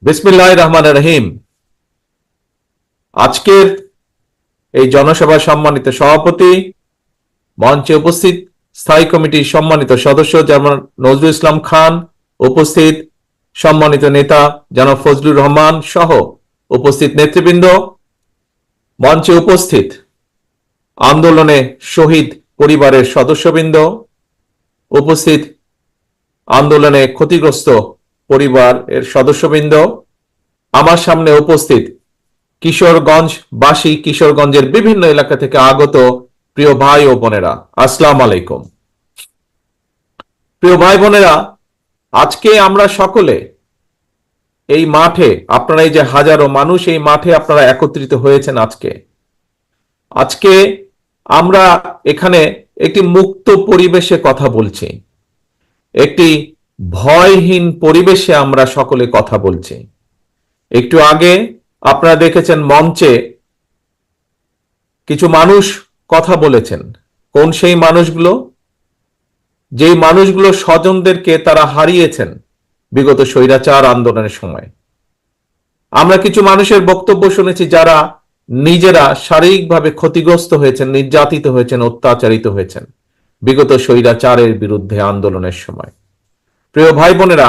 বিসমিল্লাহির রহমানির রহিম। আজকের এই জনসভার সম্মানিত সভাপতি, মঞ্চে উপস্থিত স্থায়ী কমিটির সম্মানিত সদস্য জনাব নজরুল ইসলাম খান, উপস্থিত সম্মানিত নেতা জনাব ফজলুর রহমান সহ উপস্থিত নেতৃবৃন্দ, মঞ্চে উপস্থিত আন্দোলনে শহীদ পরিবারের সদস্যবৃন্দ, উপস্থিত আন্দোলনে ক্ষতিগ্রস্ত পরিবারের সদস্যবৃন্দ, আমার সামনে উপস্থিত কিশোরগঞ্জবাসী, কিশোরগঞ্জের বিভিন্ন এলাকা থেকে আগত প্রিয় ভাই ও বোনেরা, আসসালামু আলাইকুম। প্রিয় ভাই বোনেরা, আজকে আমরা সকলে এই মাঠে, আপনারা এই যে হাজারো মানুষ এই মাঠে আপনারা একত্রিত হয়েছেন, আজকে আমরা এখানে একটি মুক্ত পরিবেশে কথা বলছি, একটি ভয়হীন পরিবেশে আমরা সকলে কথা বলছি। একটু আগে আপনারা দেখেছেন মঞ্চে কিছু মানুষ কথা বলেছেন। কোন সেই মানুষগুলো? যেই মানুষগুলো স্বজনদেরকে তারা হারিয়েছেন বিগত স্বৈরাচার আন্দোলনের সময়। আমরা কিছু মানুষের বক্তব্য শুনেছি যারা নিজেরা শারীরিকভাবে ক্ষতিগ্রস্ত হয়েছেন, নির্যাতিত হয়েছেন, অত্যাচারিত হয়েছেন বিগত স্বৈরাচারের বিরুদ্ধে আন্দোলনের সময়। প্রিয় ভাই বোনেরা,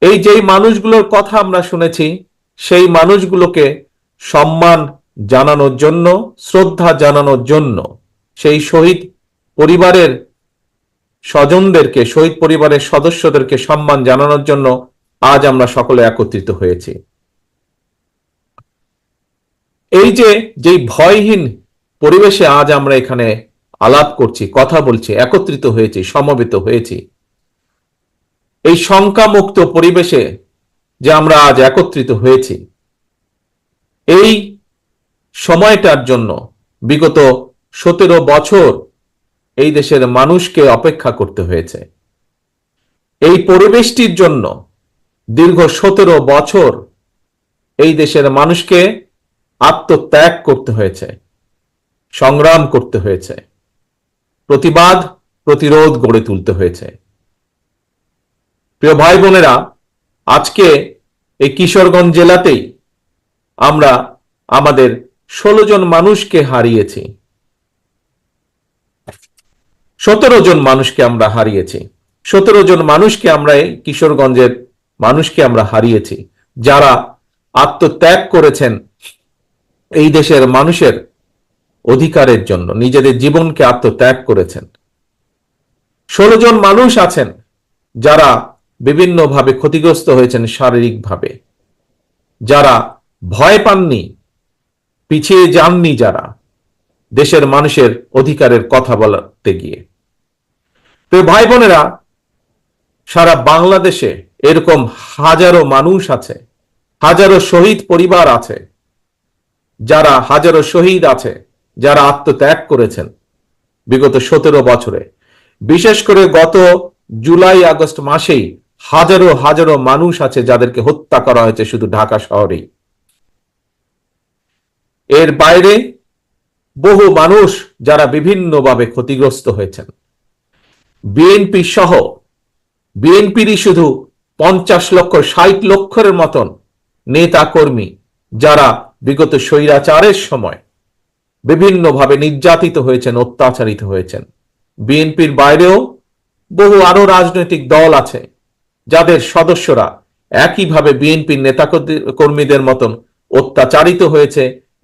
এই যেই মানুষগুলোর কথা আমরা শুনেছি, সেই মানুষগুলোকে সম্মান জানানোর জন্য, শ্রদ্ধা জানানোর জন্য, সেই শহীদ পরিবারের স্বজনদেরকে, শহীদ পরিবারের সদস্যদেরকে সম্মান জানানোর জন্য আজ আমরা সকলে একত্রিত হয়েছি। এই যেই ভয়হীন পরিবেশে আজ আমরা এখানে আলাপ করছি, কথা বলছি, একত্রিত হয়েছি, সমবেত হয়েছি, এই শঙ্কামুক্ত পরিবেশে যে আমরা আজ একত্রিত হয়েছি, এই সময়টার জন্য বিগত 17 বছর এই দেশের মানুষকে অপেক্ষা করতে হয়েছে। এই পরিবেশটির জন্য দীর্ঘ 17 বছর এই দেশের মানুষকে আত্মত্যাগ করতে হয়েছে, সংগ্রাম করতে হয়েছে, প্রতিবাদ প্রতিরোধ গড়ে তুলতে হয়েছে। প্রিয় ভাই বোনেরা, আজকে এই কিশোরগঞ্জ জেলাতেই আমরা আমাদের 16 জন মানুষকে হারিয়েছি, 17 জন মানুষকে আমরা হারিয়েছি, 17 জন মানুষকে আমরা এই কিশোরগঞ্জের মানুষকে আমরা হারিয়েছি, যারা আত্মত্যাগ করেছেন এই দেশের মানুষের অধিকারের জন্য, নিজেদের জীবনকে আত্মত্যাগ করেছেন। 16 জন মানুষ আছেন যারা বিভিন্নভাবে ক্ষতিগ্রস্ত হয়েছেন শারীরিকভাবে, যারা ভয় পাননি, পিছিয়ে যাননি, যারা দেশের মানুষের অধিকারের কথা বলতে গিয়ে। তো ভাই বোনেরা, সারা বাংলাদেশে এরকম হাজারো মানুষ আছে, হাজারো শহীদ পরিবার আছে, যারা হাজারো শহীদ আছে, যারা আত্মত্যাগ করেছেন বিগত 17 বছরে। বিশেষ করে গত জুলাই আগস্ট মাসেই হাজারো হাজারো মানুষ আছে যাদেরকে হত্যা করা হয়েছে শুধু ঢাকা শহরেই। এর বাইরে বহু মানুষ যারা বিভিন্নভাবে ক্ষতিগ্রস্ত হয়েছেন। বিএনপি সহ, বিএনপিরই শুধু 50 লক্ষ 60 লক্ষের মতন নেতা কর্মী যারা বিগত স্বৈরাচারের সময় বিভিন্নভাবে নির্যাতিত হয়েছেন, অত্যাচারিত হয়েছেন। বিএনপির বাইরেও বহু আরো রাজনৈতিক দল আছে যাদের সদস্যরা একইভাবে বিএনপির নেতা কর্মীদের মতন অত্যাচারিত হয়েছে,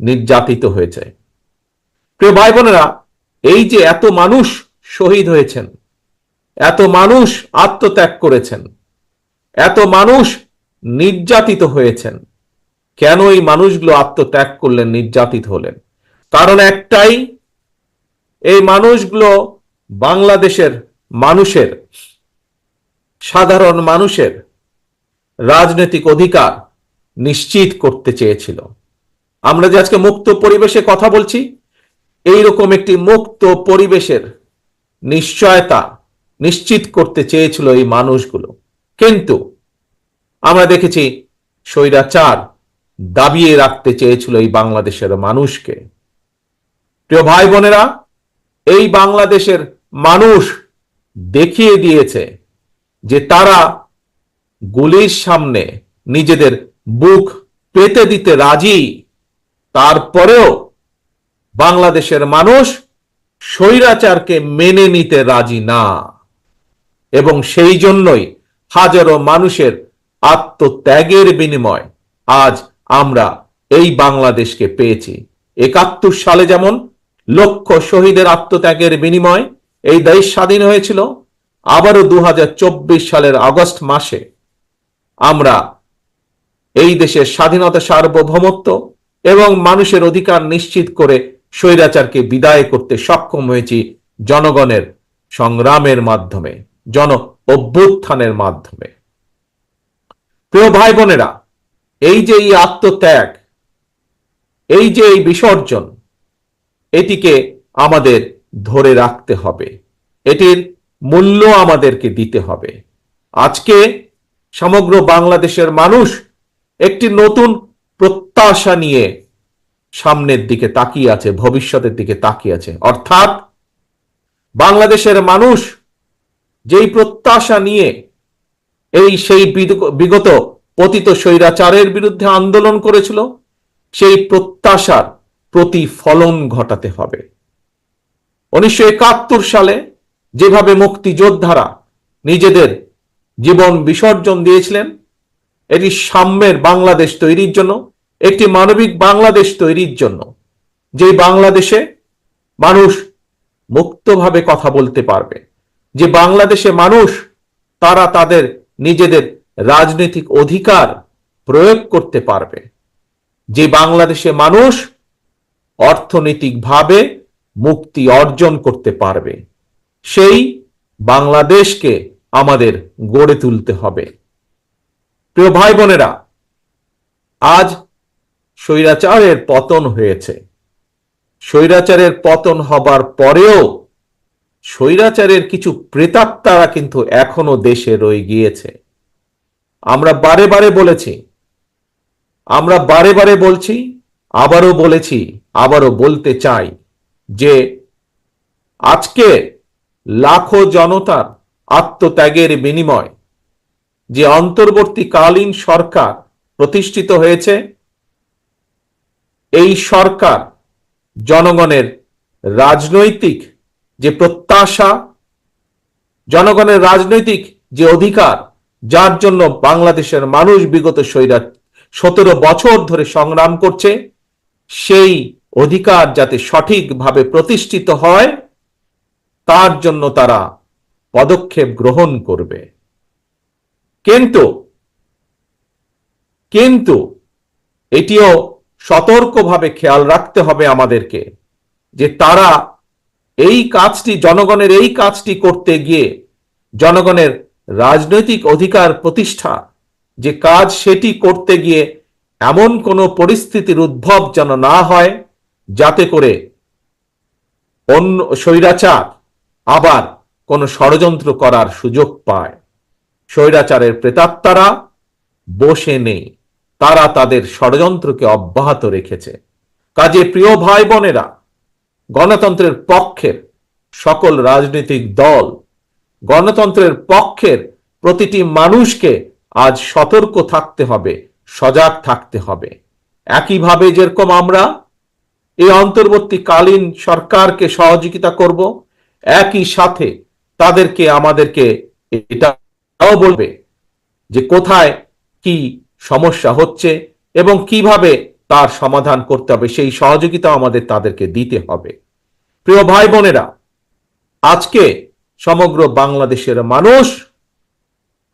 নির্যাতিত হয়েছে। প্রিয় ভাই বোনেরা, এই যে এত মানুষ শহীদ হয়েছেন, এত মানুষ আত্মত্যাগ করেছেন, এত মানুষ নির্যাতিত হয়েছেন, কেন এই মানুষগুলো আত্মত্যাগ করলেন, নির্যাতিত হলেন? কারণ একটাই, এই মানুষগুলো বাংলাদেশের মানুষের, সাধারণ মানুষের রাজনৈতিক অধিকার নিশ্চিত করতে চেয়েছিল। আমরা যে আজকে মুক্ত পরিবেশে কথা বলছি, এইরকম একটি মুক্ত পরিবেশের নিশ্চয়তা নিশ্চিত করতে চেয়েছিল এই মানুষগুলো। কিন্তু আমরা দেখেছি স্বৈরাচার দাবিয়ে রাখতে চেয়েছিল এই বাংলাদেশের মানুষকে। প্রিয় ভাই বোনেরা, এই বাংলাদেশের মানুষ দেখিয়ে দিয়েছে যে তারা গুলির সামনে নিজেদের বুক পেতে দিতে রাজি, তারপরেও বাংলাদেশের মানুষ স্বৈরাচারকে মেনে নিতে রাজি না। এবং সেই জন্যই হাজারো মানুষের আত্মত্যাগের বিনিময় আজ আমরা এই বাংলাদেশকে পেয়েছি। ৭১ সালে যেমন লক্ষ শহীদের আত্মত্যাগের বিনিময় এই দেশ স্বাধীন হয়েছিল, আবারও ২০২৪ সালের আগস্ট মাসে আমরা এই দেশের স্বাধীনতা, সার্বভৌমত্ব এবং মানুষের অধিকার নিশ্চিত করে স্বৈরাচারকে বিদায় করতে সক্ষম হয়েছি জনগণের সংগ্রামের মাধ্যমে, জন অভ্যুত্থানের মাধ্যমে। প্রিয় ভাই বোনেরা, এই যে এই আত্মত্যাগ, এই যে এই বিসর্জন, এটিকে আমাদের ধরে রাখতে হবে, এটির মূল্য আমাদেরকে দিতে হবে। আজকে সমগ্র বাংলাদেশের মানুষ একটি নতুন প্রত্যাশা নিয়ে সামনের দিকে তাকিয়ে আছে, ভবিষ্যতের দিকে তাকিয়ে আছে। অর্থাৎ বাংলাদেশের মানুষ যেই প্রত্যাশা নিয়ে সেই বিগত পতিত স্বৈরাচারের বিরুদ্ধে আন্দোলন করেছিল, সেই প্রত্যাশার প্রতিফলন ঘটাতে হবে। ১৯৭১ সালে যেভাবে মুক্তিযোদ্ধারা নিজেদের জীবন বিসর্জন দিয়েছিলেন, এটি সাম্যের বাংলাদেশ তৈরির জন্য, একটি মানবিক বাংলাদেশ তৈরির জন্য, যে বাংলাদেশে মানুষ মুক্তভাবে কথা বলতে পারবে, যে বাংলাদেশে মানুষ তারা তাদের নিজেদের রাজনৈতিক অধিকার প্রয়োগ করতে পারবে, যে বাংলাদেশে মানুষ অর্থনৈতিকভাবে মুক্তি অর্জন করতে পারবে, সেই বাংলাদেশকে আমাদের গড়ে তুলতে হবে। প্রিয় ভাই বোনেরা, আজ স্বৈরাচারের পতন হয়েছে। স্বৈরাচারের পতন হবার পরেও স্বৈরাচারের কিছু প্রেতাত্মারা কিন্তু এখনো দেশে রয়ে গিয়েছে। আমরা বারে বারে বলেছি, আমরা বারে বারে বলছি, আবারও বলেছি, আবারও বলতে চাই যে আজকে লাখো জনতার আত্মত্যাগের বিনিময় যে অন্তর্বর্তীকালীন সরকার প্রতিষ্ঠিত হয়েছে, এই সরকার জনগণের রাজনৈতিক যে প্রত্যাশা, জনগণের রাজনৈতিক যে অধিকার, যার জন্য বাংলাদেশের মানুষ বিগত 17 বছর ধরে সংগ্রাম করছে, সেই অধিকার যাতে সঠিকভাবে প্রতিষ্ঠিত হয়, তার জন্য তারা পদক্ষেপ গ্রহণ করবে। কিন্তু এটিও সতর্কভাবে খেয়াল রাখতে হবে আমাদেরকে যে তারা এই কাজটি, জনগণের এই কাজটি করতে গিয়ে, জনগণের রাজনৈতিক অধিকার প্রতিষ্ঠা যে কাজ, সেটি করতে গিয়ে এমন কোনো পরিস্থিতির উদ্ভব যেন না হয় যাতে করে অন্য স্বৈরাচার আবার কোনো ষড়যন্ত্র করার সুযোগ পায়। স্বৈরাচারের প্রেতাত্মারা বসে নেই, তারা তাদের ষড়যন্ত্রকে অব্যাহত রেখেছে। কাজে প্রিয় ভাই বোনেরা, গণতন্ত্রের পক্ষের সকল রাজনৈতিক দল, গণতন্ত্রের পক্ষের প্রতিটি মানুষকে আজ সতর্ক থাকতে হবে, সজাগ থাকতে হবে। একইভাবে যেরকম আমরা এই অন্তর্বর্তীকালীন সরকারকে সহযোগিতা করব, একই সাথে তাদেরকে, আমাদেরকে এটাও বলবে যে কোথায় কি সমস্যা হচ্ছে এবং কিভাবে তার সমাধান করতে হবে, সেই সহযোগিতা আমাদের তাদেরকে দিতে হবে। প্রিয় ভাই বোনেরা, আজকে সমগ্র বাংলাদেশের মানুষ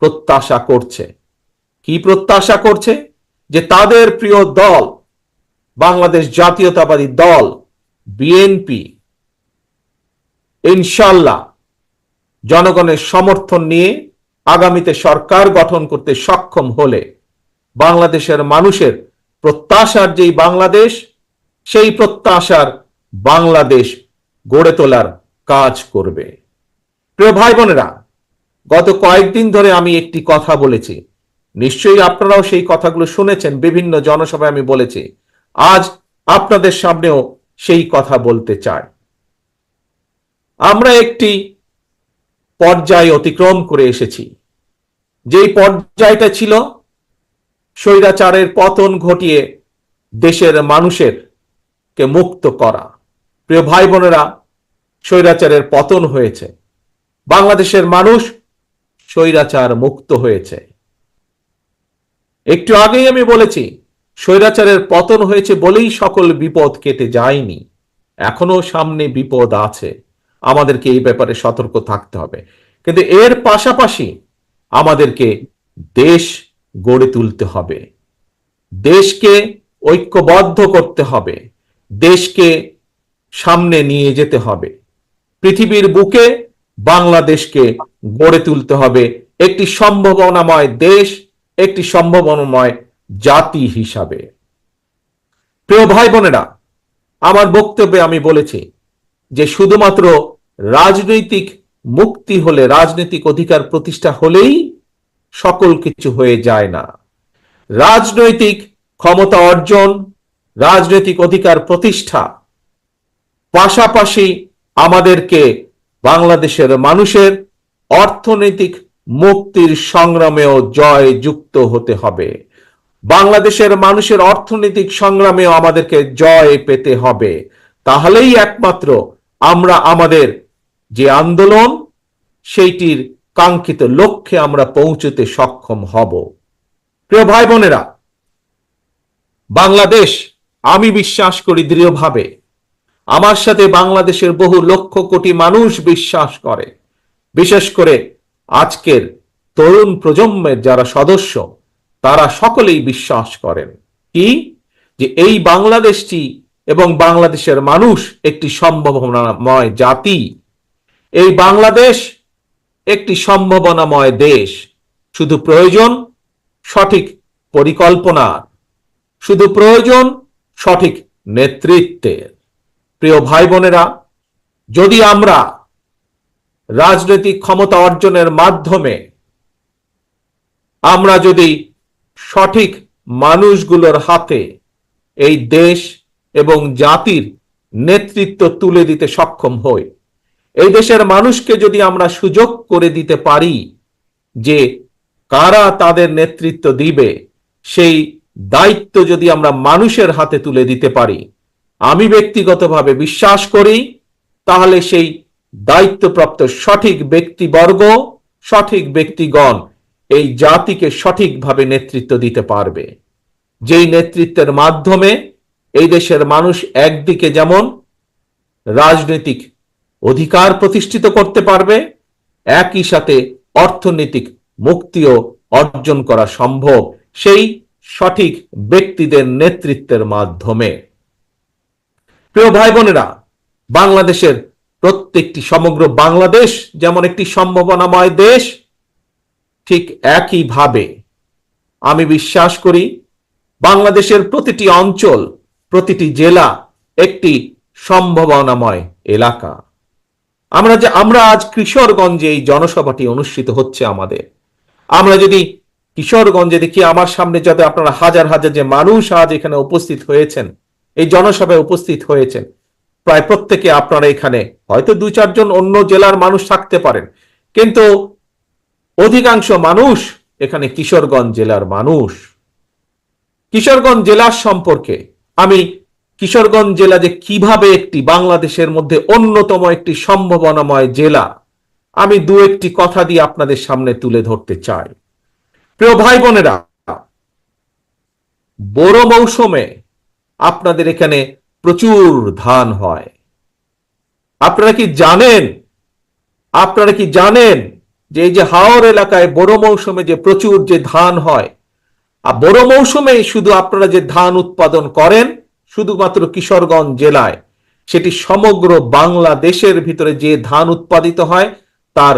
প্রত্যাশা করছে, কি প্রত্যাশা করছে? যে তাদের প্রিয় দল, বাংলাদেশ জাতীয়তাবাদী দল বিএনপি, ইনশাল্লাহ জনগণের সমর্থন নিয়ে আগামীতে সরকার গঠন করতে সক্ষম হলে বাংলাদেশের মানুষের প্রত্যাশার যেই বাংলাদেশ, সেই প্রত্যাশার বাংলাদেশ গড়ে তোলার কাজ করবে। প্রিয় ভাই বোনেরা, গত কয়েকদিন ধরে আমি একটি কথা বলেছি, নিশ্চয়ই আপনারাও সেই কথাগুলো শুনেছেন, বিভিন্ন জনসভায় আমি বলেছি। আজ আপনাদের সামনেও সেই কথা বলতে চাই। আমরা একটি পর্যায় অতিক্রম করে এসেছি। যেই পর্যায়টা ছিল স্বৈরাচারের পতন ঘটিয়ে দেশের মানুষের কে মুক্ত করা। প্রিয় ভাই বোনেরা, স্বৈরাচারের পতন হয়েছে, বাংলাদেশের মানুষ স্বৈরাচার মুক্ত হয়েছে। একটু আগেই আমি বলেছি, স্বৈরাচারের পতন হয়েছে বলেই সকল বিপদ কেটে যায়নি, এখনো সামনে বিপদ আছে, আমাদেরকে এই ব্যাপারে সতর্ক থাকতে হবে। কিন্তু এর পাশাপাশি আমাদেরকে দেশ গড়ে তুলতে হবে, দেশকে ঐক্যবদ্ধ করতে হবে, দেশকে সামনে নিয়ে যেতে হবে। পৃথিবীর বুকে বাংলাদেশকে গড়ে তুলতে হবে একটি সম্ভাবনাময় দেশ, একটি সম্ভাবনাময় জাতি হিসাবে। প্রিয় ভাই বোনেরা, আমার বক্তব্যে আমি বলেছি যে শুধুমাত্র রাজনৈতিক মুক্তি হলে, রাজনৈতিক অধিকার প্রতিষ্ঠা হলেই সকল কিছু হয়ে যায় না। রাজনৈতিক ক্ষমতা অর্জন, রাজনৈতিক অধিকার প্রতিষ্ঠা পাশাপাশি আমাদেরকে বাংলাদেশের মানুষের অর্থনৈতিক মুক্তির সংগ্রামেও জয় যুক্ত হতে হবে। বাংলাদেশের মানুষের অর্থনৈতিক সংগ্রামেও আমাদেরকে জয় পেতে হবে। তাহলেই একমাত্র আমরা আমাদের যে আন্দোলন, সেইটির কাঙ্ক্ষিত লক্ষ্যে আমরা পৌঁছতে সক্ষম হব। প্রিয় ভাই বোনেরা, বাংলাদেশ, আমি বিশ্বাস করি দৃঢ়ভাবে, আমার সাথে বাংলাদেশের বহু লক্ষ কোটি মানুষ বিশ্বাস করে, বিশেষ করে আজকের তরুণ প্রজন্মের যারা সদস্য, তারা সকলেই বিশ্বাস করেন কি, যে এই বাংলাদেশটি এবং বাংলাদেশের মানুষ একটি সম্ভাবনাময় জাতি। এই বাংলাদেশ একটি সম্ভাবনাময় দেশ। শুধু প্রয়োজন সঠিক পরিকল্পনা, শুধু প্রয়োজন সঠিক নেতৃত্বের। প্রিয় ভাই বোনেরা, যদি আমরা রাজনৈতিক ক্ষমতা অর্জনের মাধ্যমে আমরা যদি সঠিক মানুষগুলোর হাতে এই দেশ এবং জাতির নেতৃত্ব তুলে দিতে সক্ষম হই, এই দেশের মানুষকে যদি আমরা সুযোগ করে দিতে পারি যে কারা তাদের নেতৃত্ব দিবে, সেই দায়িত্ব যদি আমরা মানুষের হাতে তুলে দিতে পারি, আমি ব্যক্তিগতভাবে বিশ্বাস করি তাহলে সেই দায়িত্বপ্রাপ্ত সঠিক ব্যক্তিবর্গ, সঠিক ব্যক্তিগণ এই জাতিকে সঠিকভাবে নেতৃত্ব দিতে পারবে। যেই নেতৃত্বের মাধ্যমে এই দেশের মানুষ একদিকে যেমন রাজনৈতিক অধিকার প্রতিষ্ঠিত করতে পারবে, একই সাথে অর্থনৈতিক মুক্তিও অর্জন করা সম্ভব সেই সঠিক ব্যক্তিদের নেতৃত্বের মাধ্যমে। প্রিয় ভাই বোনেরা, বাংলাদেশের প্রত্যেকটি, সমগ্র বাংলাদেশ যেমন একটি সম্ভাবনাময় দেশ, ঠিক একইভাবে আমি বিশ্বাস করি বাংলাদেশের প্রতিটি অঞ্চল, প্রতিটি জেলা একটি সম্ভাবনাময় এলাকা। আমরা আজ কিশোরগঞ্জে এই জনসভাটি অনুষ্ঠিত হচ্ছে আমাদের, আমরা যদি কিশোরগঞ্জে দেখি, আমার সামনে যাতে আপনারা হাজার হাজার যে মানুষ আজ এখানে উপস্থিত হয়েছেন, এই জনসভায় উপস্থিত হয়েছেন, প্রায় প্রত্যেকে আপনারা এখানে, হয়তো 2-4 জন অন্য জেলার মানুষ থাকতে পারেন, কিন্তু অধিকাংশ মানুষ এখানে কিশোরগঞ্জ জেলার মানুষ। কিশোরগঞ্জ জেলার সম্পর্কে আমি, কিশোরগঞ্জ জেলা যে কিভাবে একটি বাংলাদেশের মধ্যে অন্যতম একটি সম্ভাবনাময় জেলা, আমি 2-1টি কথা দিয়ে আপনাদের সামনে তুলে ধরতে চাই। প্রিয় ভাই বোনেরা, বড় মৌসুমে আপনাদের এখানে প্রচুর ধান হয়। আপনারা কি জানেন যে এই যে হাওর এলাকায় বড় মৌসুমে যে প্রচুর যে ধান হয়, আর বড় মৌসুমে শুধু আপনারা যে ধান উৎপাদন করেন শুধুমাত্র কিশোরগঞ্জ জেলায়, সেটি সমগ্র বাংলাদেশের ভিতরে যে ধান উৎপাদিত হয় তার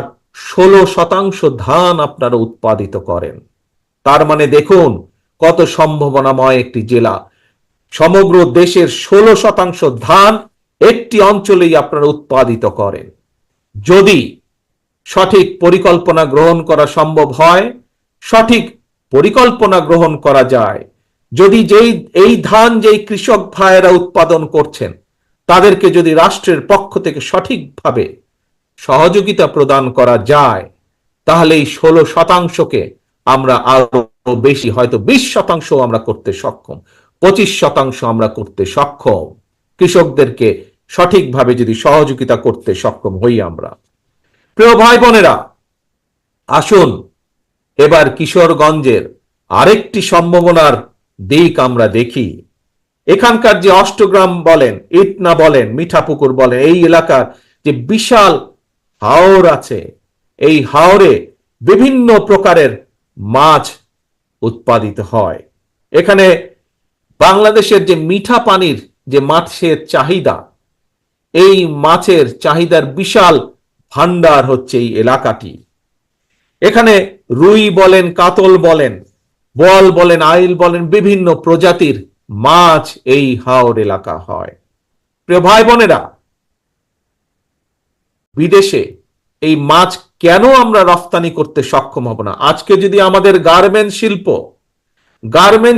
16% ধান আপনারা উৎপাদিত করেন। তার মানে দেখুন কত সম্ভাবনাময় একটি জেলা। সমগ্র দেশের 16% ধান একটি অঞ্চলেই আপনারা উৎপাদিত করেন। যদি সঠিক পরিকল্পনা গ্রহণ করা সম্ভব হয়, সঠিক পরিকল্পনা গ্রহণ করা যায়, যদি এই ধান যেই কৃষক ভাইয়েরা উৎপাদন করছেন তাদেরকে যদি রাষ্ট্রের পক্ষ থেকে সঠিকভাবে সহযোগিতা প্রদান করা যায়, তাহলে এই 16%কে আমরা আরো বেশি, হয়তো 20% আমরা করতে সক্ষম, 25% আমরা করতে সক্ষম, কৃষকদেরকে সঠিকভাবে যদি সহযোগিতা করতে সক্ষম হই আমরা। প্রিয় ভাই বোনেরা, আসুন এবার কিশোরগঞ্জের আরেকটি সম্ভাবনার দিক আমরা দেখি। এখানকার যে অষ্টগ্রাম বলেন, ইটনা বলেন, মিঠাপুকুর বলেন, এই এলাকার যে বিশাল হাওর আছে, এই হাওরে বিভিন্ন প্রকারের মাছ উৎপাদিত হয়। এখানে বাংলাদেশের যে মিঠা পানির যে মাছের চাহিদা, এই মাছের চাহিদার বিশাল ভান্ডার হচ্ছে এই এলাকাটি। এখানে রুই বলেন, কাতল বলেন, বোয়াল বলেন, আইল বলেন, বিভিন্ন প্রজাতির মাছ এই হাওর এলাকা হয়। প্রিয় ভাই বোনেরা, বিদেশে এই মাছ কেন আমরা রফতানি করতে সক্ষম হব না? আজকে যদি আমাদের গার্মেন্ট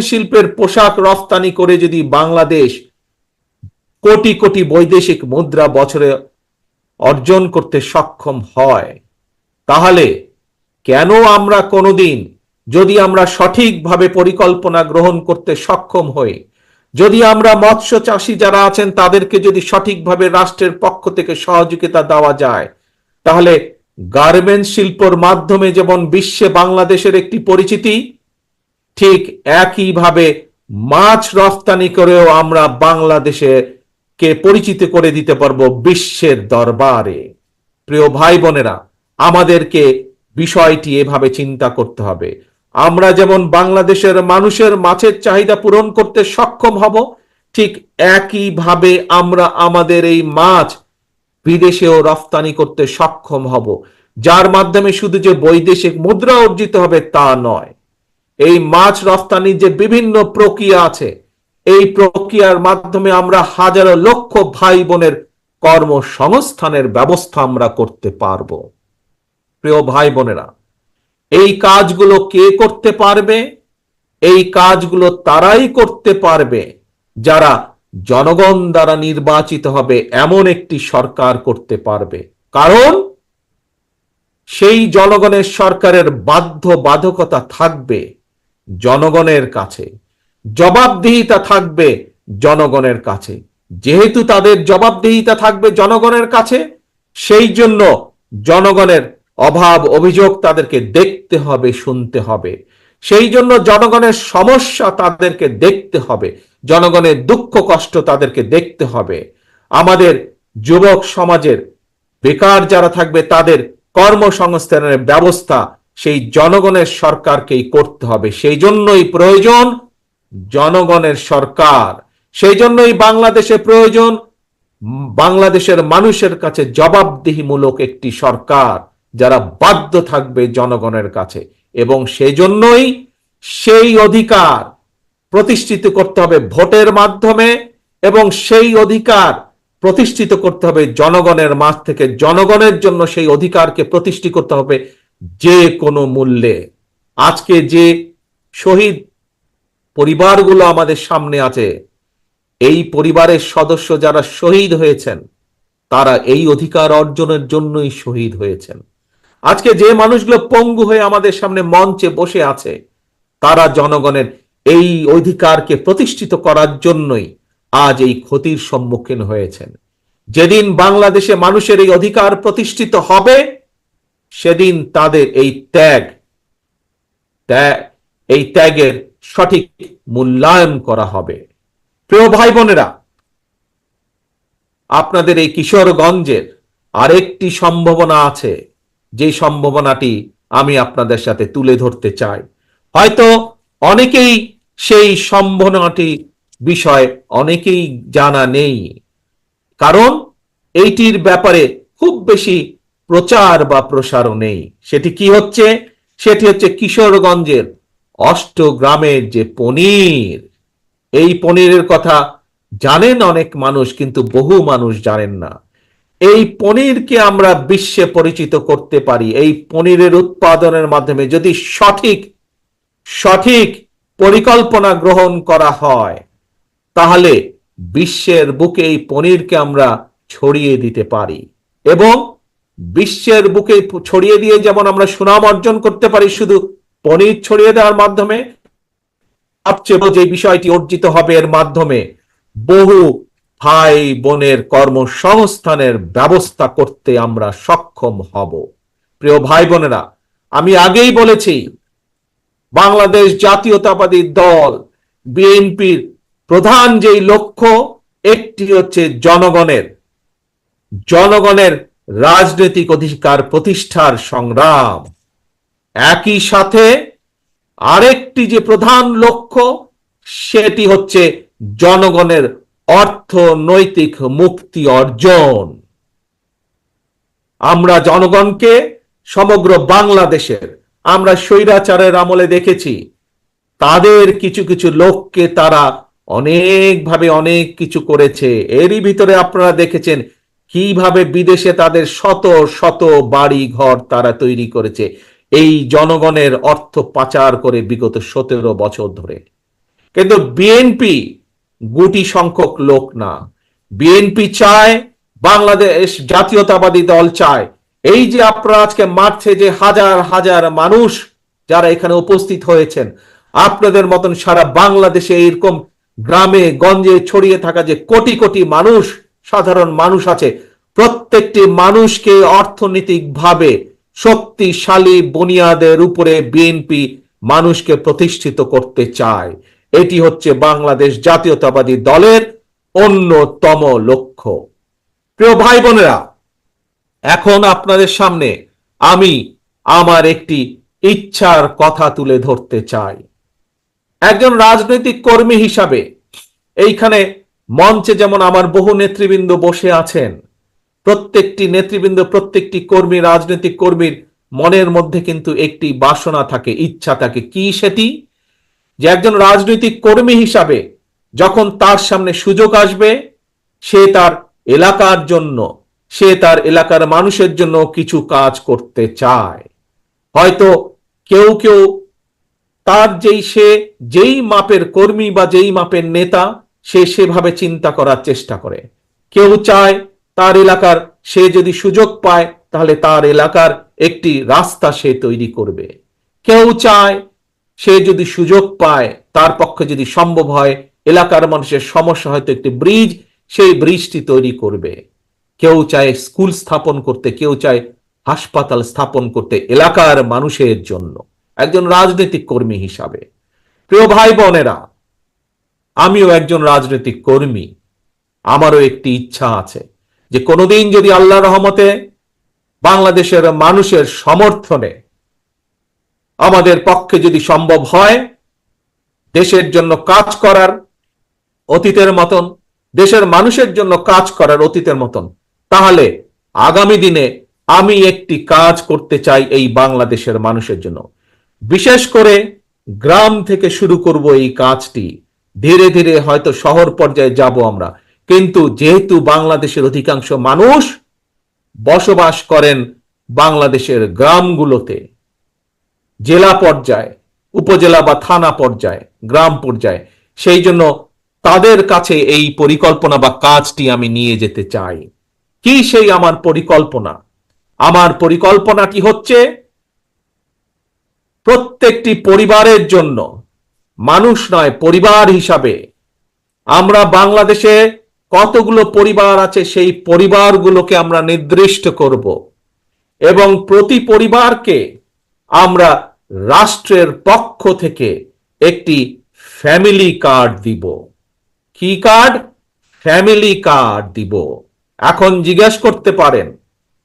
শিল্পের পোশাক রফতানি করে যদি বাংলাদেশ কোটি কোটি বৈদেশিক মুদ্রা বছরে অর্জন করতে সক্ষম হয়, তাহলে কেন আমরা কোনোদিন, যদি আমরা সঠিকভাবে পরিকল্পনা গ্রহণ করতে সক্ষম হই, যদি আমরা মৎস্য চাষী যারা আছেন তাদেরকে যদি সঠিকভাবে রাষ্ট্রের পক্ষ থেকে সহযোগিতা দেওয়া যায়, তাহলে গার্মেন্টস শিল্পের মাধ্যমে যেমন বিশ্বে বাংলাদেশের একটি পরিচিতি, ঠিক একইভাবে মাছ রফতানি করেও আমরা বাংলাদেশে কে পরিচিত করে দিতে পারবো বিশ্বের দরবারে। প্রিয় ভাই বোনেরা, আমাদেরকে বিষয়টি এভাবে চিন্তা করতে হবে। আমরা যেমন বাংলাদেশের মানুষের মাছের চাহিদা পূরণ করতে সক্ষম হব, ঠিক একইভাবে আমরা আমাদের এই মাছ বিদেশেও রফতানি করতে সক্ষম হব, যার মাধ্যমে শুধু যে বৈদেশিক মুদ্রা অর্জিত হবে তা নয়, এই মাছ রফতানির যে বিভিন্ন প্রক্রিয়া আছে, এই প্রক্রিয়ার মাধ্যমে আমরা হাজারো লক্ষ ভাই বোনের কর্মসংস্থানের ব্যবস্থা আমরা করতে পারবো। প্রিয় ভাই বোনেরা, এই কাজগুলো কে করতে পারবে? এই কাজগুলো তারাই করতে পারবে যারা জনগণ দ্বারা নির্বাচিত হবে এমন একটি সরকার করতে পারবে। কারণ সেই জনগণের সরকারের বাধ্যবাধকতা থাকবে জনগণের কাছে, জবাবদিহিতা থাকবে জনগণের কাছে। যেহেতু তাদের জবাবদিহিতা থাকবে জনগণের কাছে, সেই জন্য জনগণের অভাব অভিযোগ তাদেরকে দেখতে হবে, শুনতে হবে। সেই জন্য জনগণের সমস্যা তাদেরকে দেখতে হবে, জনগণের দুঃখ কষ্ট তাদেরকে দেখতে হবে। আমাদের যুবক সমাজের বেকার যারা থাকবে তাদের কর্মসংস্থানের ব্যবস্থা সেই জনগণের সরকারকেই করতে হবে। সেই জন্যই প্রয়োজন জনগণের সরকার, সেই জন্যই বাংলাদেশে প্রয়োজন বাংলাদেশের মানুষের কাছে জবাবদিহিমূলক একটি সরকার, যারা বাধ্য থাকবে জনগণের কাছে। এবং সেই জন্যই সেই অধিকার প্রতিষ্ঠিত করতে হবে ভোটের মাধ্যমে, এবং সেই অধিকার প্রতিষ্ঠিত করতে হবে জনগণের মাঝ থেকে। জনগণের জন্য সেই অধিকারকে প্রতিষ্ঠিত করতে হবে যে কোনো মূল্যে। আজকে যে শহীদ পরিবারগুলো আমাদের সামনে আছে, এই পরিবারের সদস্য যারা শহীদ হয়েছেন, তারা এই অধিকার অর্জনের জন্যই শহীদ হয়েছেন। আজকে যে মানুষগুলো পঙ্গু হয়ে আমাদের সামনে মঞ্চে বসে আছে, তারা জনগণের এই অধিকারকে প্রতিষ্ঠিত করার জন্যই আজ এই ক্ষতির সম্মুখীন হয়েছেন। যেদিন বাংলাদেশে মানুষের এই অধিকার প্রতিষ্ঠিত হবে, সেদিন তাদের এই ত্যাগের সঠিক মূল্যায়ন করা হবে। প্রিয় ভাই বোনেরা, আপনাদের এই কিশোরগঞ্জের আরেকটি সম্ভাবনা আছে, যে সম্ভাবনাটি আমি আপনাদের সাথে তুলে ধরতে চাই। হয়তো অনেকেই সেই সম্ভাবনাটি বিষয় অনেকেই জানা নেই, কারণ এইটির ব্যাপারে খুব বেশি প্রচার বা প্রসারও নেই। সেটি কি হচ্ছে? সেটি হচ্ছে কিশোরগঞ্জের অষ্টগ্রামের যে পনির। এই পনিরের কথা জানেন অনেক মানুষ, কিন্তু বহু মানুষ জানেন না। এই পনিরকে আমরা বিশ্বে পরিচিত করতে পারি। এই পনিরের উৎপাদনের মাধ্যমে যদি সঠিক পরিকল্পনা গ্রহণ করা হয়, তাহলে বিশ্বের বুকে এই পনিরকে আমরা ছড়িয়ে দিতে পারি। এবং বিশ্বের বুকে ছড়িয়ে দিয়ে যেমন আমরা সুনাম অর্জন করতে পারি শুধু পনির ছড়িয়ে দেওয়ার মাধ্যমে, সবচেয়ে বড় যে বিষয়টি অর্জিত হবে এর মাধ্যমে, বহু ভাই বোনের কর্মসংস্থানের ব্যবস্থা করতে আমরা সক্ষম হব। প্রিয় ভাই বোনেরা, আমি আগেই বলেছি, বাংলাদেশ জাতীয়তাবাদী দল বিএনপির প্রধান যেই লক্ষ্য, একটি হচ্ছে জনগণের রাজনৈতিক অধিকার প্রতিষ্ঠার সংগ্রাম। একই সাথে আরেকটি যে প্রধান লক্ষ্য, সেটি হচ্ছে জনগণের অর্থনৈতিক মুক্তি অর্জন। আমরা জনগণকে সমগ্র বাংলাদেশের, আমরা স্বৈরাচারের আমলে দেখেছি, তাদের কিছু কিছু লোককে তারা অনেকভাবে অনেক কিছু করেছে। এরই ভিতরে আপনারা দেখেছেন কিভাবে বিদেশে তাদের শত শত বাড়ি ঘর তারা তৈরি করেছে এই জনগণের অর্থ পাচার করে বিগত 17 বছর ধরে। কিন্তু বিএনপি গুটি সংখ্যক লোক না। বিএনপি চায়, বাংলাদেশ জাতীয়তাবাদী দল চায়, এই যে আপনারা আজকে মাঠে যে হাজার হাজার মানুষ যারা এখানে উপস্থিত হয়েছেন, আপনাদের মতন সারা বাংলাদেশে এরকম গ্রামে গঞ্জে ছড়িয়ে থাকা যে কোটি কোটি মানুষ, সাধারণ মানুষ আছে, প্রত্যেকটি মানুষকে অর্থনৈতিকভাবে শক্তিশালী বুনিয়াদের উপরে বিএনপি মানুষকে প্রতিষ্ঠিত করতে চায়। এটি হচ্ছে বাংলাদেশ জাতীয়তাবাদী দলের অন্যতম লক্ষ্য। প্রিয় ভাই বোনেরা, এখন আপনাদের সামনে আমি আমার একটি ইচ্ছার কথা তুলে ধরতে চাই। একজন রাজনৈতিক কর্মী হিসাবে এইখানে মঞ্চে যেমন আমার বহু নেতৃবৃন্দ বসে আছেন, প্রত্যেকটি নেতৃবৃন্দ, প্রত্যেকটি কর্মী, রাজনৈতিক কর্মীর মনের মধ্যে কিন্তু একটি বাসনা থাকে, ইচ্ছা থাকে। কি সেটি? যে একজন রাজনৈতিক কর্মী হিসাবে যখন তার সামনে সুযোগ আসবে, সে তার এলাকার জন্য, সে তার এলাকার মানুষের জন্য কিছু কাজ করতে চায়। হয়তো কেউ কেউ তার সে যেই মাপের কর্মী বা যেই মাপের নেতা, সে সেভাবে চিন্তা করার চেষ্টা করে। কেউ চায় তার এলাকার, সে যদি সুযোগ পায় তাহলে তার এলাকার একটি রাস্তা সে তৈরি করবে। কেউ চায় সে যদি সুযোগ পায়, তার পক্ষে যদি সম্ভব হয়, এলাকার মানুষের সমস্যা হয়তো একটি ব্রিজ, সেই ব্রিজটি তৈরি করবে। কেউ চায় স্কুল স্থাপন করতে, কেউ চায় হাসপাতাল স্থাপন করতে এলাকার মানুষের জন্য, একজন রাজনৈতিক কর্মী হিসাবে। প্রিয় ভাই বোনেরা, আমিও একজন রাজনৈতিক কর্মী। আমারও একটি ইচ্ছা আছে যে কোনোদিন যদি আল্লাহর রহমতে বাংলাদেশের মানুষের সমর্থনে আমাদের পক্ষে যদি সম্ভব হয় দেশের জন্য কাজ করার অতীতের মতন, দেশের মানুষের জন্য কাজ করার অতীতের মতন, তাহলে আগামী দিনে আমি একটি কাজ করতে চাই এই বাংলাদেশের মানুষের জন্য। বিশেষ করে গ্রাম থেকে শুরু করব এই কাজটি। ধীরে ধীরে হয়তো শহর পর্যায়ে যাব আমরা, কিন্তু যেহেতু বাংলাদেশের অধিকাংশ মানুষ বসবাস করেন বাংলাদেশের গ্রামগুলোতে, জেলা পর্যায়ে, উপজেলা বা থানা পর্যায়ে, গ্রাম পর্যায়ে, সেই জন্য তাদের কাছে এই পরিকল্পনা বা কাজটি আমি নিয়ে যেতে চাই। কি সেই আমার পরিকল্পনা? আমার পরিকল্পনাটি হচ্ছে প্রত্যেকটি পরিবারের জন্য, মানুষ নয়, পরিবার হিসাবে আমরা বাংলাদেশে কতগুলো পরিবার আছে সেই পরিবারগুলোকে আমরা নির্দিষ্ট করব এবং প্রতি পরিবারকে আমরা রাষ্ট্রের পক্ষ থেকে একটি ফ্যামিলি কার্ড দিব। কি কার্ড? ফ্যামিলি কার্ড দিব। এখন জিজ্ঞেস করতে পারেন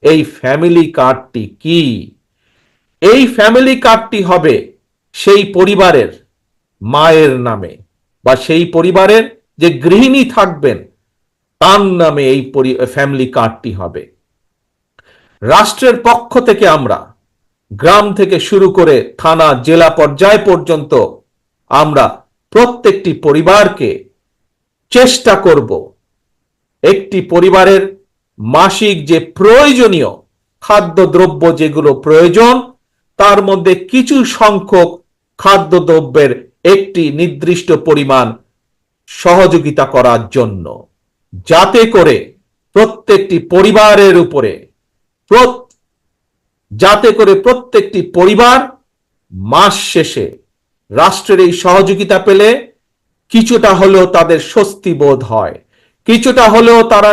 এই ফ্যামিলি কার্ডটি কি? এই ফ্যামিলি কার্ডটি হবে সেই পরিবারের মায়ের নামে, বা সেই পরিবারের যে গৃহিণী থাকবেন তার নামে এই ফ্যামিলি কার্ডটি হবে। রাষ্ট্রের পক্ষ থেকে আমরা গ্রাম থেকে শুরু করে থানা, জেলা পর্যায় পর্যন্ত আমরা প্রত্যেকটি পরিবারকে চেষ্টা করব একটি পরিবারের মাসিক যে প্রয়োজনীয় খাদ্যদ্রব্য যেগুলো প্রয়োজন, তার মধ্যে কিছু সংখ্যক খাদ্যদ্রব্যের একটি নির্দিষ্ট পরিমাণ সহযোগিতা করার জন্য, যাতে করে প্রত্যেকটি পরিবারের উপরে, যাতে করে প্রত্যেকটি পরিবার মাস শেষে রাষ্ট্রের এই সহযোগিতা পেলে কিছুটা হলেও তাদের স্বস্তি বোধ হয়, কিছুটা হলেও তারা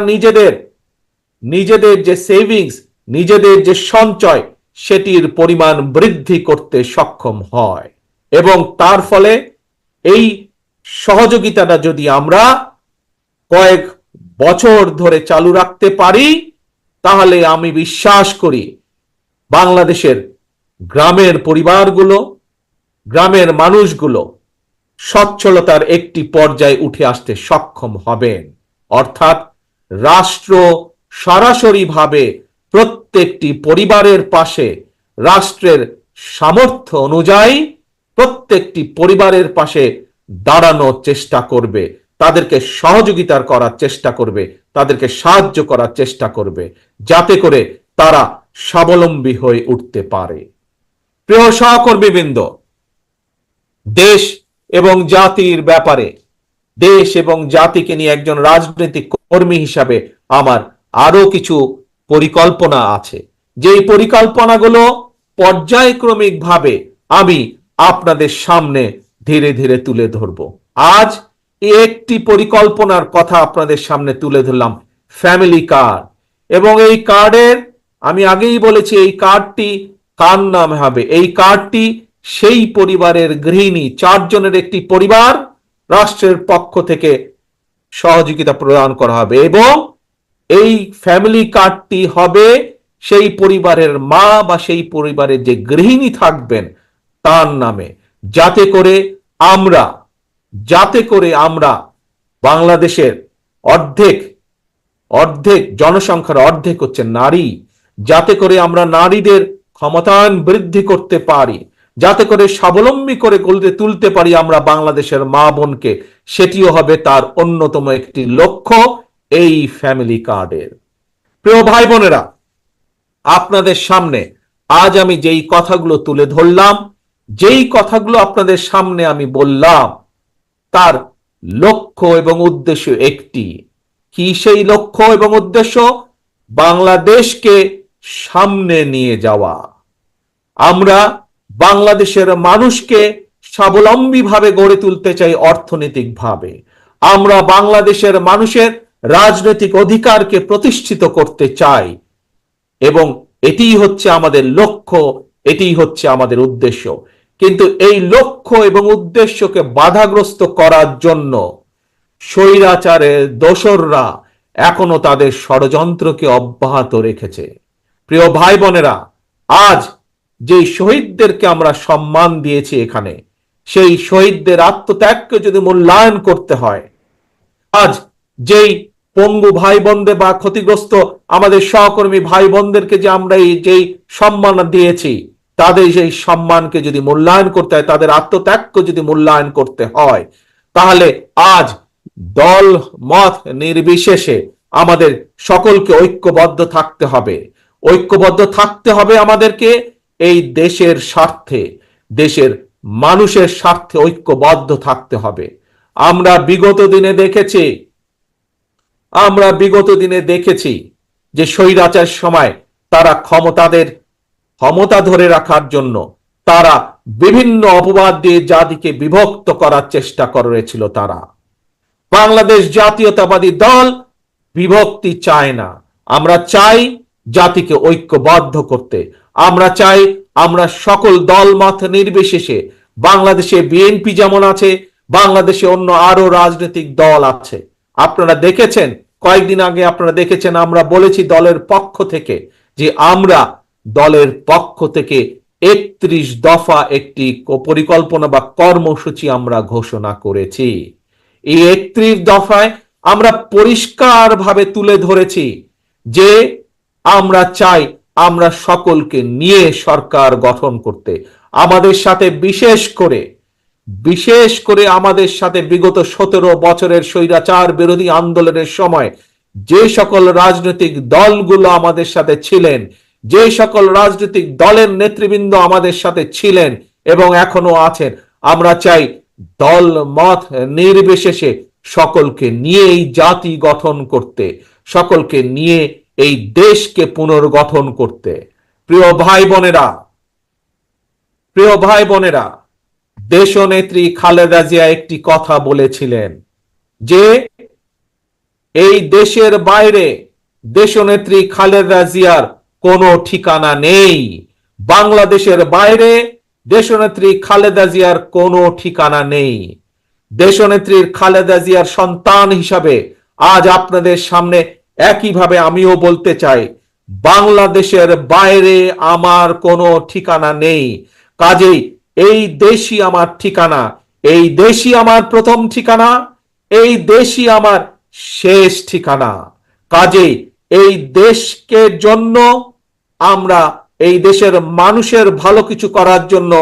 নিজেদের যে সেভিংস, নিজেদের যে সঞ্চয়, সেটির পরিমাণ বৃদ্ধি করতে সক্ষম হয়। এবং তার ফলে এই সহযোগিতাটা যদি আমরা কয়েক বছর ধরে চালু রাখতে পারি, তাহলে আমি বিশ্বাস করি বাংলাদেশের গ্রামের পরিবারগুলো, গ্রামের মানুষগুলো সচ্ছলতার একটি পর্যায়ে উঠে আসতে সক্ষম হবেন। অর্থাৎ রাষ্ট্র সরাসরিভাবে প্রত্যেকটি পরিবারের পাশে, রাষ্ট্রের সামর্থ্য অনুযায়ী প্রত্যেকটি পরিবারের পাশে দাঁড়ানোর চেষ্টা করবে, তাদেরকে সহযোগিতার করার চেষ্টা করবে, তাদেরকে সাহায্য করার চেষ্টা করবে, যাতে করে তারা স্বাবলম্বী হয়ে উঠতে পারে। প্রিয় সহকর্মীবৃন্দ, দেশ এবং জাতির ব্যাপারে, দেশ এবং জাতিকে নিয়ে একজন রাজনৈতিক কর্মী হিসাবে আমার আরো কিছু পরিকল্পনা আছে, যেই পরিকল্পনাগুলো পর্যায়ক্রমিকভাবে আমি আপনাদের সামনে ধীরে ধীরে তুলে ধরব। আজ একটি পরিকল্পনার কথা আপনাদের সামনে তুলে ধরলাম, ফ্যামিলি কার্ড। এবং এই কার্ডের, আমি আগেই বলেছি, এই কার্ডটি কার নামে হবে? এই কার্ডটি সেই পরিবারের গৃহিণী, 4 জনের একটি পরিবার, রাষ্ট্রের পক্ষ থেকে সহযোগিতা প্রদান করা হবে। এবং এই ফ্যামিলি কার্ডটি হবে সেই পরিবারের মা বা সেই পরিবারের যে গৃহিণী থাকবেন তার নামে, যাতে করে আমরা বাংলাদেশের অর্ধেক জনসংখ্যার অর্ধেক হচ্ছে নারী, যাতে করে আমরা নারীদের ক্ষমতায়ন বৃদ্ধি করতে পারি, যাতে করে স্বাবলম্বী করে তুলতে পারি আমরা বাংলাদেশের মা বোনকে, সেটিও হবে তার অন্যতম একটি লক্ষ্য এই ফ্যামিলি কার্ডের। প্রিয় ভাই বোনেরা, আপনাদের সামনে আজ আমি যেই কথাগুলো তুলে ধরলাম, যেই কথাগুলো আপনাদের সামনে আমি বললাম, তার লক্ষ্য এবং উদ্দেশ্য একটি। কি সেই লক্ষ্য এবং উদ্দেশ্য? বাংলাদেশকে সামনে নিয়ে যাওয়া। আমরা বাংলাদেশের মানুষকে স্বাবলম্বীভাবে গড়ে তুলতে চাই অর্থনৈতিকভাবে। আমরা বাংলাদেশের মানুষের রাজনৈতিক অধিকারকে প্রতিষ্ঠিত করতে চাই, এবং এটিই হচ্ছে আমাদের লক্ষ্য, এটিই হচ্ছে আমাদের উদ্দেশ্য। কিন্তু এই লক্ষ্য এবং উদ্দেশ্যকে বাধাগ্রস্ত করার জন্য স্বৈরাচারের দোসররা এখনো তাদের ষড়যন্ত্রকে অব্যাহত রেখেছে। প্রিয় ভাই বোনেরা, আজ যেই শহীদদেরকে আমরা সম্মান দিয়েছি এখানে, সেই শহীদদের আত্মত্যাগকে যদি মূল্যায়ন করতে হয়, আজ যেই পঙ্গু ভাই বোনদের বা ক্ষতিগ্রস্ত আমাদের সহকর্মী ভাই বোনদেরকে যে আমরা যেই সম্মান দিয়েছি, তাদের সেই সম্মানকে যদি মূল্যায়ন করতে হয়, তাদের আত্মত্যাগকে যদি মূল্যায়ন করতে হয়, তাহলে আজ দল মত নির্বিশেষে আমাদের সকলকে ঐক্যবদ্ধ থাকতে হবে। ঐক্যবদ্ধ থাকতে হবে আমাদেরকে এই দেশের স্বার্থে, দেশের মানুষের স্বার্থে ঐক্যবদ্ধ থাকতে হবে। আমরা বিগত দিনে দেখেছি যে স্বৈরাচার সময় তারা ক্ষমতা ধরে রাখার জন্য তারা বিভিন্ন অপবাদ দিয়ে জাতিকে বিভক্ত করার চেষ্টা করেছিল। তারা, বাংলাদেশ জাতীয়তাবাদী দল বিভক্তি চায় না। আমরা চাই জাতিকে ঐক্যবদ্ধ করতে। আমরা চাই আমরা সকল দল মত নির্বিশেষে, বাংলাদেশে বিএনপি যেমন আছে, বাংলাদেশে অন্য আরো রাজনৈতিক দল আছে। আপনারা দেখেছেন, কয়েকদিন আগে আপনারা দেখেছেন, আমরা বলেছি দলের পক্ষ থেকে যে আমরা দলের পক্ষ থেকে 31 দফা একটি পরিকল্পনা বা কর্মসূচি আমরা ঘোষণা করেছি। এই 31 দফায় আমরা পরিষ্কারভাবে তুলে ধরেছি যে আমরা চাই আমরা সকলকে নিয়ে সরকার গঠন করতে। আমাদের সাথে বিশেষ করে আমাদের সাথে বিগত 17 বছরের স্বৈরাচার বিরোধী আন্দোলনের সময় যে সকল রাজনৈতিক দলগুলো আমাদের সাথে ছিলেন, যে সকল রাজনৈতিক দলের নেতৃবৃন্দ আমাদের সাথে ছিলেন এবং এখনো আছেন, আমরা চাই দল মত নির্বিশেষে সকলকে নিয়ে এই জাতি গঠন করতে, সকলকে নিয়ে এই দেশকে পুনর্গঠন করতে। প্রিয় ভাই বোনেরা, প্রিয় ভাই বোনেরা, দেশনেত্রী খালেদা জিয়া একটি কথা বলেছিলেন যে এই দেশের বাইরে দেশনেত্রী খালেদা জিয়ার কোনো ঠিকানা নেই। বাংলাদেশের বাইরে দেশনেত্রী খালেদা জিয়ার কোনো ঠিকানা নেই। দেশনেত্রীর খালেদা জিয়ার সন্তান হিসাবে আজ আপনাদের সামনে একইভাবে আমিও বলতে চাই, বাংলাদেশের বাইরে আমার কোনো ঠিকানা নেই। কাজেই এই দেশই আমার ঠিকানা, এই দেশই আমার প্রথম ঠিকানা, এই দেশই আমার শেষ ঠিকানা। কাজেই এই দেশকে জন্য আমরা, এই দেশের মানুষের ভালো কিছু করার জন্য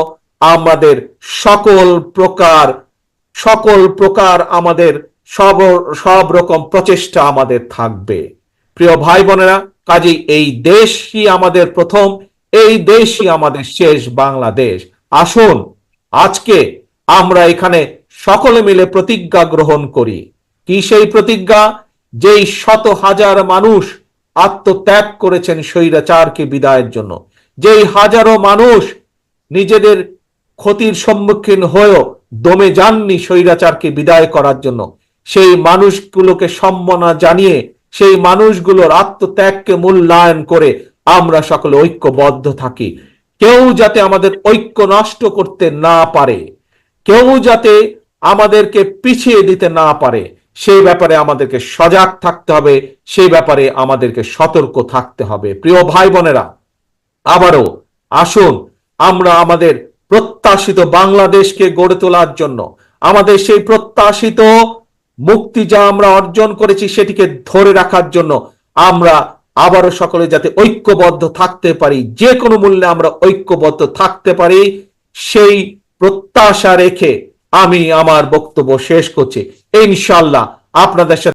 আমাদের সকল প্রকার আমাদের সব রকম প্রচেষ্টা আমাদের থাকবে। প্রিয় ভাই বোনেরা, কাজেই এই দেশই আমাদের প্রথম, এই দেশই আমাদের শেষ বাংলাদেশ। আসুন আজকে আমরা এখানে সকলে মিলে প্রতিজ্ঞা গ্রহণ করি। কি সেই প্রতিজ্ঞা? যেই শত হাজার মানুষ আত্মত্যাগ করেছেন স্বৈরাচারকে বিদায়ের জন্য, যেই হাজারো মানুষ নিজেদের ক্ষতির সম্মুখীন হয়েও দমে যাননি স্বৈরাচারকে বিদায় করার জন্য, সেই মানুষগুলোকে সম্মাননা জানিয়ে, সেই মানুষগুলোর আত্মত্যাগকে মূল্যায়ন করে আমরা সকলে ঐক্যবদ্ধ থাকি। কেউ যাতে আমাদের ঐক্য নষ্ট করতে না পারে, কেউ যাতে আমাদেরকে পিছিয়ে দিতে না পারে, সেই ব্যাপারে আমাদেরকে সজাগ থাকতে হবে, সেই ব্যাপারে আমাদেরকে সতর্ক থাকতে হবে। প্রিয় ভাই বোনেরা, আবারও আসুন আমরা আমাদের প্রত্যাশিত বাংলাদেশকে গড়ে তোলার জন্য, আমাদের সেই প্রত্যাশিত মুক্তি যা আমরা অর্জন করেছি সেটিকে ধরে রাখার জন্য আমরা আবারও সকলে যাতে ঐক্যবদ্ধ থাকতে পারি, যে কোনো মূল্যে আমরা ঐক্যবদ্ধ থাকতে পারি, সেই প্রত্যাশা রেখে আমি আমার বক্তব্য শেষ করছি। ইনশাআল্লাহ আপনাদের সাথে